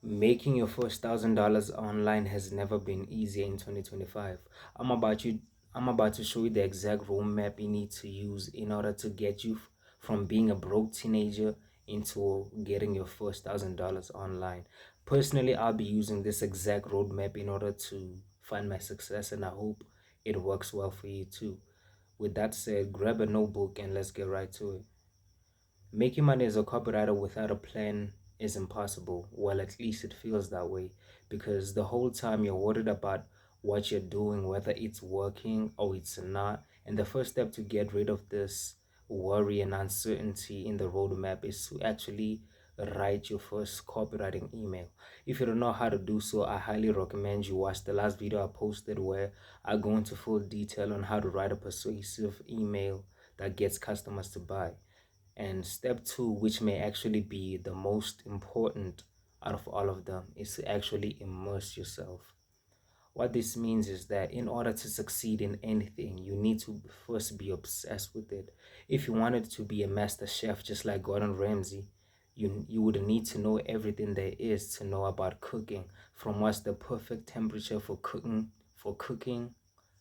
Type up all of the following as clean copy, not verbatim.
Making your first $1,000 online has never been easier in 2025. I'm about to show you the exact roadmap you need to use in order to get you from being a broke teenager into getting your first $1,000 online. Personally, I'll be using this exact roadmap in order to find my success, and I hope it works well for you too. With that said, grab a notebook and let's get right to it. Making money as a copywriter without a plan is impossible. Well, at least it feels that way, because the whole time you're worried about what you're doing, whether it's working or it's not. And the first step to get rid of this worry and uncertainty in the roadmap is to actually write your first copywriting email. If you don't know how to do so, I highly recommend you watch the last video I posted where I go into full detail on how to write a persuasive email that gets customers to buy. And step two, which may actually be the most important out of all of them, is to actually immerse yourself. What this means is that in order to succeed in anything, you need to first be obsessed with it. If you wanted to be a master chef just like Gordon Ramsay, you would need to know everything there is to know about cooking, from what's the perfect temperature for cooking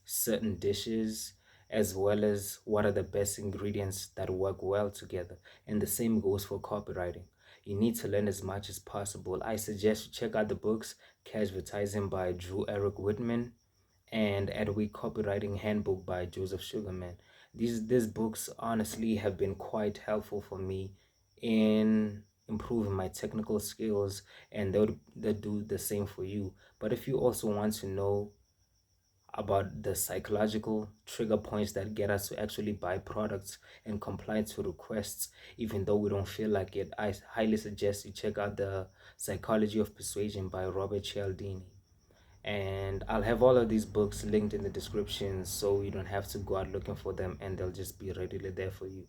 certain dishes, as well as what are the best ingredients that work well together. And the same goes for copywriting. You need to learn as much as possible. I suggest you check out the books Cashvertsing by Eric Whitman and Adweek Copywriting Handbook by Joseph Sugarman. These books honestly have been quite helpful for me in improving my technical skills, and they'll do the same for you. But if you also want to know about the psychological trigger points that get us to actually buy products and comply to requests even though we don't feel like it, I highly suggest you check out The Psychology of Persuasion by Robert Cialdini. And I'll have all of these books linked in the description so you don't have to go out looking for them, and they'll just be readily there for you.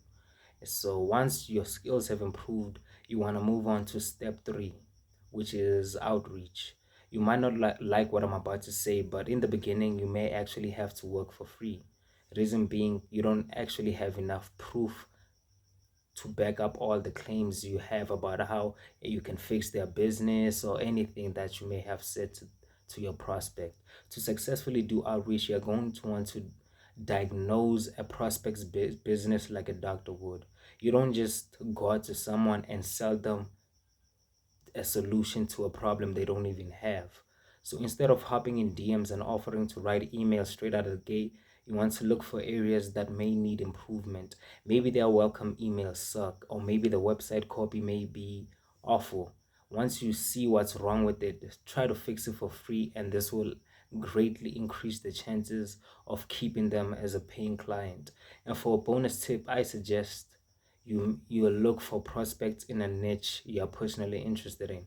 So once your skills have improved, you want to move on to step three, which is outreach. You might not like what I'm about to say, but in the beginning, you may actually have to work for free. Reason being, you don't actually have enough proof to back up all the claims you have about how you can fix their business or anything that you may have said to your prospect. To successfully do outreach, you're going to want to diagnose a prospect's business like a doctor would. You don't just go out to someone and sell them a solution to a problem they don't even have. So instead of hopping in DMs and offering to write emails straight out of the gate, you want to look for areas that may need improvement. Maybe their welcome emails suck, or maybe the website copy may be awful. Once you see what's wrong with it, try to fix it for free, and this will greatly increase the chances of keeping them as a paying client. And for a bonus tip, I suggest you will look for prospects in a niche you're personally interested in.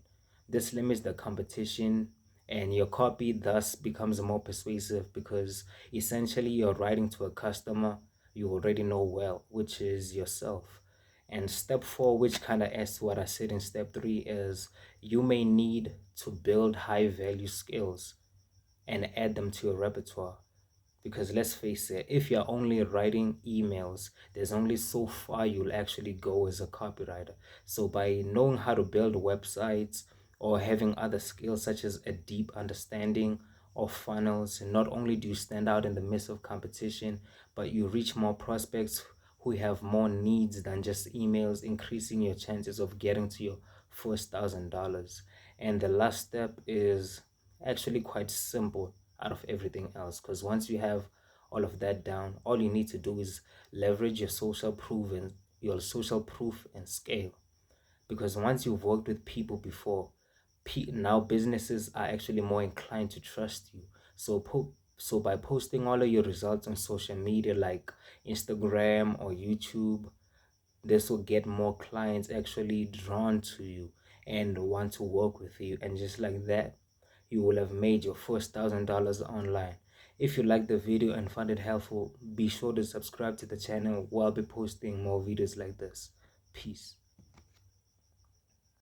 This limits the competition, and your copy thus becomes more persuasive because essentially you're writing to a customer you already know well, which is yourself. And step four, which kind of adds to what I said in step three, is you may need to build high value skills and add them to your repertoire. Because let's face it, if you're only writing emails, there's only so far you'll actually go as a copywriter. So by knowing how to build websites or having other skills such as a deep understanding of funnels, not only do you stand out in the midst of competition, but you reach more prospects who have more needs than just emails, increasing your chances of getting to your first $1,000. And the last step is actually quite simple out of everything else, because once you have all of that down, all you need to do is leverage your social proof and scale. Because once you've worked with people before, now businesses are actually more inclined to trust you. So by posting all of your results on social media like Instagram or YouTube, this will get more clients actually drawn to you and want to work with you. And just like that, you will have made your first $1,000 online. If you liked the video and found it helpful, be sure to subscribe to the channel where I'll be posting more videos like this. Peace.